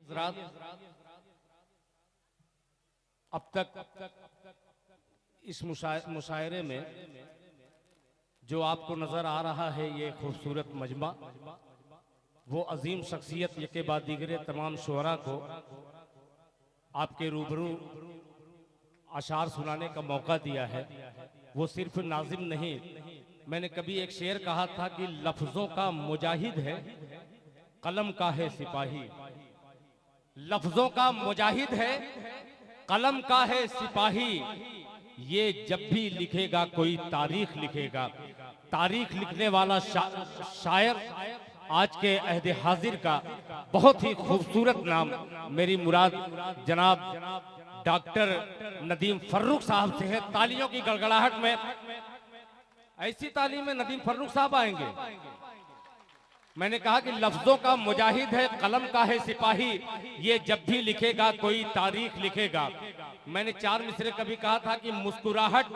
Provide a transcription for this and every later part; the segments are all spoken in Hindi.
हजरात, अब तक इस मुशायरे में जो आपको नजर आ रहा है ये खूबसूरत मजमा, वो अजीम शख्सियत यके बाद दीगरे तमाम शुअरा को आपके रूबरू अशार सुनाने का मौका दिया है। वो सिर्फ नाजिम नहीं, मैंने कभी एक शेर कहा था कि लफ्जों का मुजाहिद है, कलम का है सिपाही। लफ्जों का मुजाहिद है, कलम का है सिपाही। ये जब भी लिखेगा कोई तारीख लिखेगा। तारीख लिखने वाला शायर आज के अहद हाजिर का बहुत ही खूबसूरत नाम मेरी मुराद जनाब डॉक्टर नदीम फर्रुख साहब से है। तालियों की गड़गड़ाहट में, ऐसी तालीम में नदीम फर्रुख साहब आएंगे। मैंने कहा कि लफ्जों का मुजाहिद है, कलम का है सिपाही। ये जब भी लिखेगा कोई तारीख लिखेगा। मैंने 4 मिसरे कभी कहा था कि मुस्कुराहट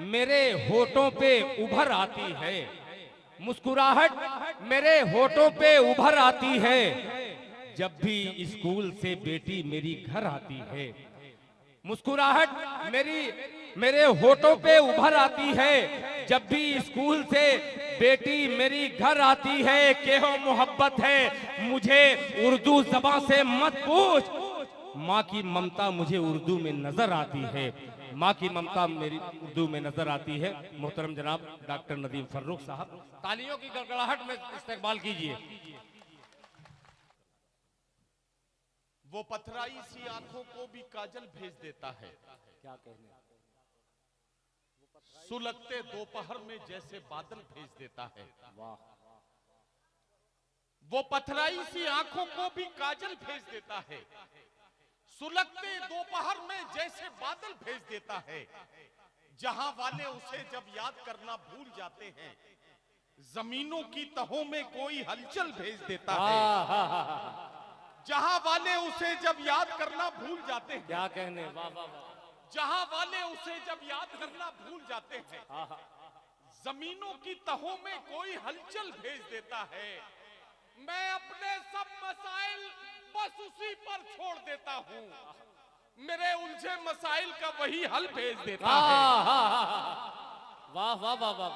मेरे होठों पे उभर आती है। मुस्कुराहट मेरे होठों पे उभर आती है, जब भी स्कूल से बेटी मेरी घर आती है। मुस्कुराहट मेरे होठों पे उभर आती है, जब भी स्कूल से बेटी मेरी घर आती है। के हो मोहब्बत है मुझे उर्दू ज़बान से मत पूछ, माँ की ममता मुझे उर्दू में नजर आती है। माँ की ममता मेरी उर्दू में नजर आती है। मोहतरम जनाब डॉक्टर नदीम फर्रुख साहब, तालियों की गड़गड़ाहट में इस्तेकबाल कीजिए। वो पथराई सी आंखों को भी काजल भेज देता है। क्या कहने, सुलगते दोपहर में जैसे बादल भेज देता है। वाह। वो पथराई सी आंखों को भी काजल भेज देता है। सुलगते दोपहर में जैसे बादल भेज देता है। जहां वाले उसे जब याद करना भूल जाते हैं, जमीनों की तहों में कोई हलचल भेज देता है। जहां वाले उसे जब याद करना भूल जाते हैं, क्या कहने, वाह वाह वाह। जहां वाले उसे जब याद करना भूल जाते हैं, जमीनों की तहों में कोई हलचल भेज देता है। मैं अपने सब मसाइल बस उसी पर छोड़ देता हूँ, मेरे उलझे मसाइल का वही हल भेज देता है। वाह वाह वाह वाह।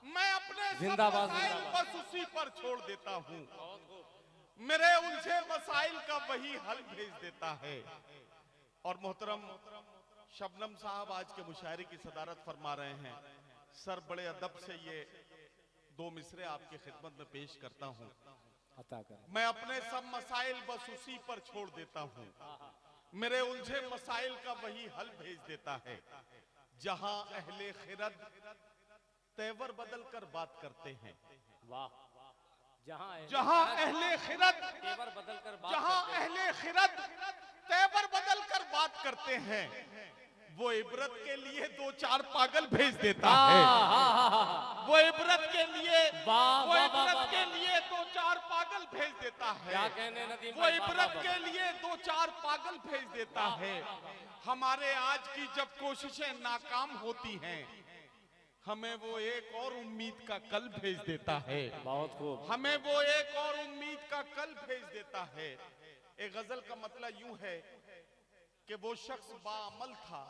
मैं अपने सब जिंदाबाद, मसाइल जिंदाबाद। बस उसी पर छोड़ देता हूँ, मेरे उलझे मसाइल का वही हल भेज देता है। और मोहतरम शबनम साहब आज के मुशायरे की सदारत फरमा रहे हैं। सर बड़े अदब से ये 2 मिसरे आपकी खिदमत में पेश करता हूँ। मैं अपने सब मसाइल बस उसी पर छोड़ देता हूँ, मेरे उलझे मसाइल का वही हल भेज देता है। जहां अहले खिरद तेवर बदल कर बात करते हैं। वाह। जहां अहले खिरद तेवर बदल कर बात जहां करते हैं। अहले खिरद तेवर बदल कर बात करते हैं, वो इबरत के लिए 2-4 पागल भेज देता है। वो इबरत के लिए वाह, वो वाह, इबरत वाह, के लिए 2-4 पागल भेज देता है। क्या कहने नदीम वो भाई, इबरत वाह, के लिए 2-4 पागल भेज देता है। हमारे आज की जब कोशिशें नाकाम होती हैं, हमें वो एक और उम्मीद का कल भेज देता है। बहुत खूब। हमें वो एक और उम्मीद का कल भेज देता है। एक गजल का मतलब यूं है कि वो शख्स बाअमल था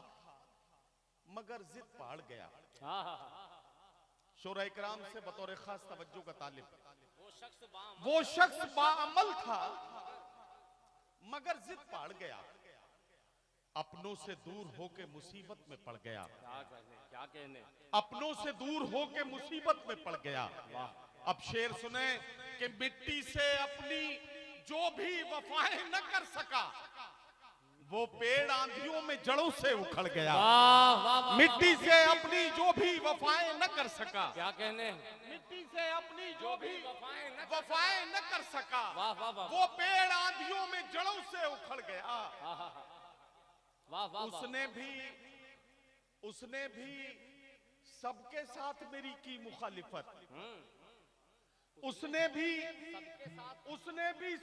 मगर जिद पहाड़ गया। शोरा इकराम से बतौर खास तवज्जो का तालिब, वो शख्स बाअमल था मगर जिद पहाड़ गया। अपनों से दूर होके मुसीबत में पड़ गया। क्या कहने, अपनों से दूर होके मुसीबत में पड़ गया। अब शेर सुने कि मिट्टी से अपनी जो भी वफाएं न कर सका, वो पेड़ आंधियों में जड़ों से उखड़ गया। मिट्टी से अपनी जो भी वफाएं न कर सका, क्या कहने, मिट्टी से अपनी जो भी वफाएं न कर सका, वाह वाह वाह। वो पेड़ आंधियों में जड़ों से उखड़ गया। वाह वाह। उसने भी सबके साथ मेरी की मुखालिफत। उसने भी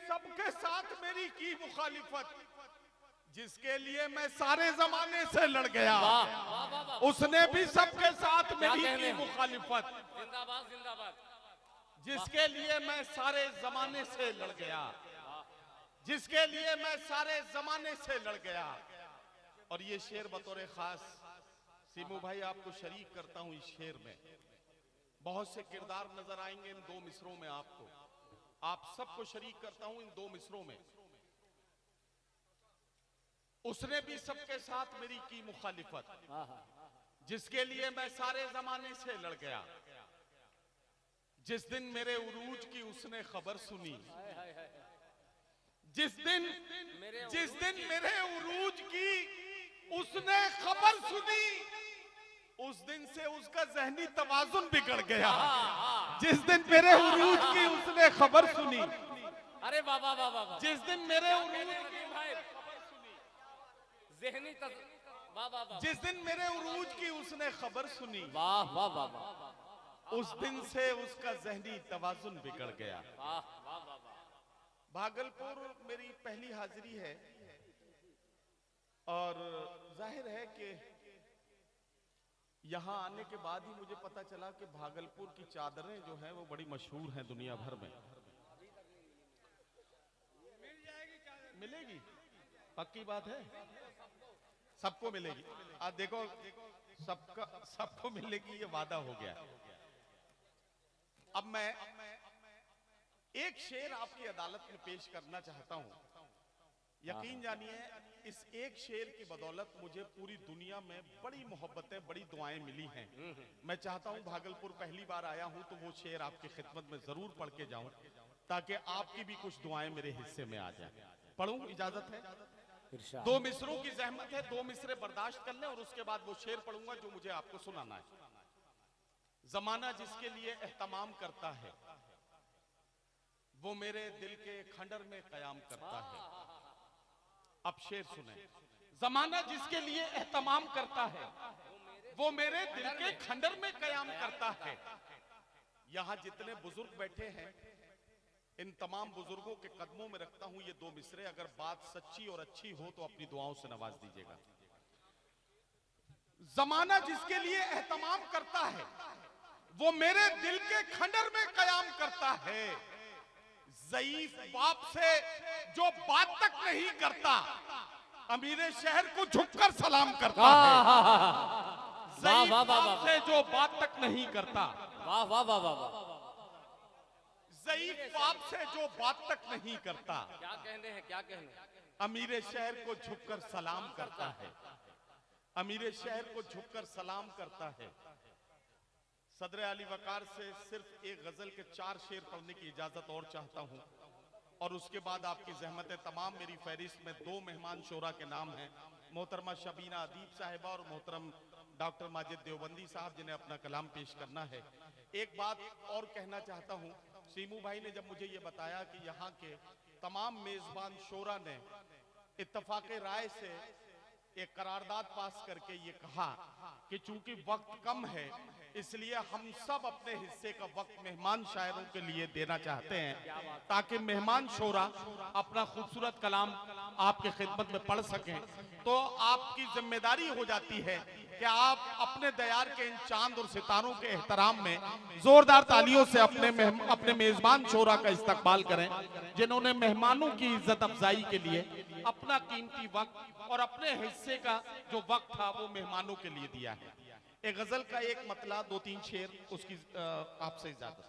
सबके साथ मेरी की मुखालिफत। जिसके लिए मैं सारे जमाने से लड़ गया, वाह वाह वाह वाह। उसने भी सबके साथ मेरी कहने की हैं? मुखालिफत। जिंदाबाद जिंदाबाद। जिसके लिए मैं सारे जमाने से लड़ गया, जिसके लिए मैं सारे जमाने से लड़ गया। और ये शेर बतौर खास सीमू भाई आपको शरीक करता हूं। इस शेर में बहुत से किरदार नजर आएंगे इन दो मिसरों में। आपको, आप सबको शरीक करता हूं इन दो मिसरों में। उसने भी सबके साथ मेरी की मुखालिफत, जिसके लिए मैं सारे जमाने से लड़ गया। जिस दिन मेरे उरूज की उसने खबर सुनी, जिस दिन मेरे उरूज की उसने खबर सुनी, उस दिन से उसका जहनी तवाजुन बिगड़ गया। जिस दिन मेरे उरूज की उसने खबर सुनी, अरे वाह वाह वाह वाह। जिस दिन मेरे उरूज की भाई ज़हनी वाह वाह वाह। जिस दिन मेरे उरूज की उसने खबर सुनी, वाह वाह वाह वाह। उस दिन से उसका जहनी तवाजुन बिगड़ गया। वाह वाह वाह वाह। भागलपुर मेरी पहली हाजिरी है और जाहिर है कि यहां आने के बाद ही मुझे पता चला कि भागलपुर की चादरें जो हैं वो बड़ी मशहूर हैं दुनिया भर में। मिलेगी, पक्की बात है, सबको मिलेगी। आज देखो, सबको मिलेगी, ये वादा हो गया। अब मैं एक शेर आपकी अदालत में पेश करना चाहता हूं। यकीन जानिए, इस एक शेर की बदौलत मुझे पूरी दुनिया में बड़ी मोहब्बतें, बड़ी दुआएं मिली हैं। मैं चाहता हूं भागलपुर पहली बार आया हूं तो वो शेर आपकी खिदमत में जरूर पढ़ के जाऊं, ताकि आपकी भी कुछ दुआएं मेरे हिस्से में आ जाएं। पढ़ूं, इजाजत है? दो मिसरों की जहमत है, दो मिसरे बर्दाश्त कर लें और उसके बाद वो शेर पढ़ूंगा जो मुझे आपको सुनाना है। जमाना जिसके लिए एहतमाम करता है, वो मेरे दिल के खंडर में कयाम करता है। अब शेर सुने। जमाना जिसके लिए एहतमाम करता है, वो मेरे दिल के खंडर में कयाम करता है। यहां जितने बुजुर्ग बैठे हैं, इन तमाम बुजुर्गों के कदमों में रखता हूं ये दो मिसरे। अगर बात सच्ची और अच्छी हो तो अपनी दुआओं से नवाज दीजिएगा। जमाना जिसके लिए एहतमाम करता है, वो मेरे दिल के खंडर में कयाम करता है। ज़ईफ बाप से जो बात तक नहीं करता, अमीरे शहर को झुककर सलाम करता है। ज़ईफ बाप से जो बात तक नहीं करता, वाह वाह वाह वाह। ज़ईफ बाप से जो बात तक नहीं करता, क्या कहने हैं, क्या कहने हैं? अमीरे शहर को झुककर सलाम करता है। अमीरे शहर को झुककर सलाम करता है। सदर अली वकार से सिर्फ एक गजल के 4 शेर पढ़ने की इजाजत और चाहता हूं, और उसके बाद आपकी जहमत तमाम। मेरी फहरिस्त में 2 मेहमान शोरा के नाम हैं, मोहतरमा शबीना अदीब साहिबा और मोहतरम डॉक्टर माजिद देवबंदी साहब, जिन्हें अपना कलाम पेश करना है। एक बात और कहना चाहता हूं, सीमू भाई ने जब मुझे ये बताया कि यहाँ के तमाम मेजबान शोरा ने इत्तफाक राय से एक करारदाद पास करके ये कहा कि चूंकि वक्त कम है, इसलिए हम सब अपने हिस्से का वक्त मेहमान शायरों के लिए देना चाहते हैं, ताकि मेहमान शोरा अपना खूबसूरत कलाम आपके खिदमत में पढ़ सकें। तो आपकी जिम्मेदारी हो जाती है कि आप अपने दयार के इन चांद और सितारों के एहतराम में जोरदार तालियों से अपने मेजबान शोरा का इस्तकबाल करें, जिन्होंने मेहमानों की इज्जत अफजाई के लिए अपना कीमती वक्त और अपने हिस्से का जो वक्त था वो मेहमानों के लिए दिया है। एक गजल का एक मतला, 2-3 शेर, उसकी आपसे इजाजत।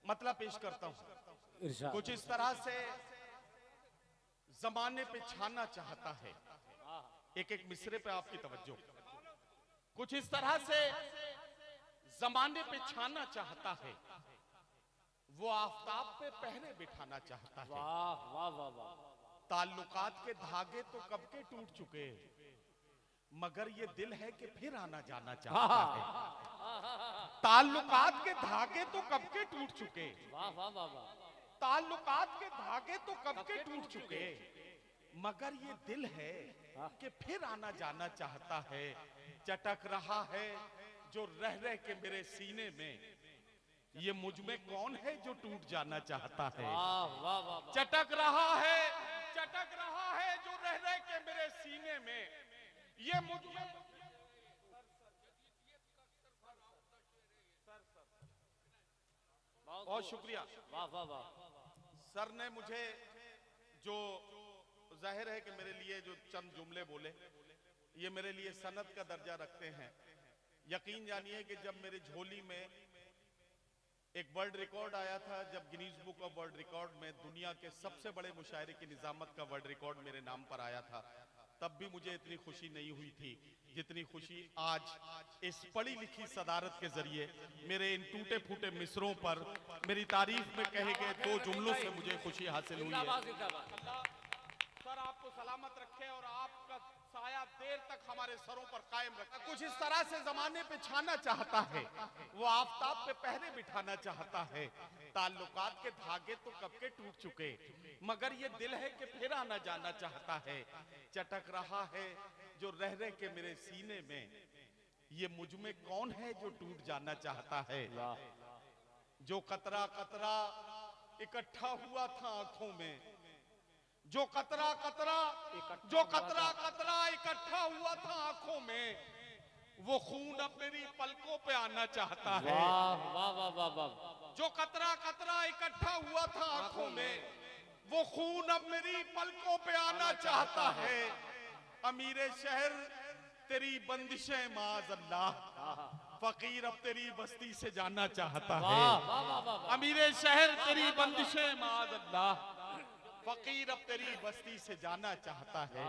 मतला पेश करता हूं। कुछ इस तरह से जमाने पे छाना चाहता है, एक एक मिसरे पे आपकी तवज्जो। कुछ इस तरह से जमाने पे छाना चाहता है, वो आफताब पे पहरे बिठाना चाहता है। वाह वाह वाह वाह। ताल्लुकात के धागे तो कब के टूट चुके, मगर ये दिल है कि फिर आना जाना चाहता है। ताल्लुकात के धागे तो कब के टूट चुके, वाह वाह वाह वाह। ताल्लुकात के धागे तो कब के टूट चुके, मगर ये दिल है कि फिर आना जाना चाहता है। चटक रहा है जो रह रह के मेरे सीने में, ये मुझ में कौन है जो टूट जाना चाहता है। वाह वाह वाह। चटक रहा है चटक रहा है जो रह रह के मेरे सीने में, ये मुझ में। बहुत शुक्रिया। वाह वाह वाह। सर ने मुझे जो, जाहिर है कि मेरे लिए जो चंद जुमले बोले, ये मेरे लिए सनद का दर्जा रखते हैं। यकीन जानिए कि जब मेरे झोली में एक वर्ल्ड रिकॉर्ड आया था, जब Guinness book of world record में दुनिया के सबसे बड़े मुशायरे की निजामत का वर्ल्ड रिकॉर्ड मेरे नाम पर आया था, तब भी मुझे इतनी खुशी नहीं हुई थी जितनी खुशी आज इस पढ़ी लिखी सदारत के जरिए मेरे इन टूटे फूटे मिसरों पर मेरी तारीफ में कहे गए 2 जुमलों से मुझे खुशी हासिल हुई है। सर आपको सलामत रखे और आपका साया देर तक हमारे सरों पर कायम रखे। कुछ इस तरह से जमाने पे छाना चाहता है, वो आफताब पे पहरे बिठाना चाहता है। ताल्लुकात के धागे तो कब के टूट चुके, मगर ये दिल है कि फिर आना जाना चाहता है। चटक रहा है जो रह रह के मेरे सीने में, ये मुझ में कौन है जो टूट जाना चाहता है। जो कतरा कतरा इकट्ठा हुआ था आंखों में, जो कतरा कतरा इकट्ठा हुआ था आंखों में, वो खून अब मेरी पलकों पे आना चाहता है। वाह वाह वाह वाह। जो कतरा कतरा इकट्ठा हुआ था आंखों में, वो खून अब मेरी पलकों पे आना चाहता है। अमीरे शहर तेरी बंदिशें माज अल्लाह, फकीर अब तेरी बस्ती से जाना चाहता है। अमीरे शहर तेरी बंदिशें माज अल्लाह, फकीर अब तेरी बस्ती से जाना चाहता है।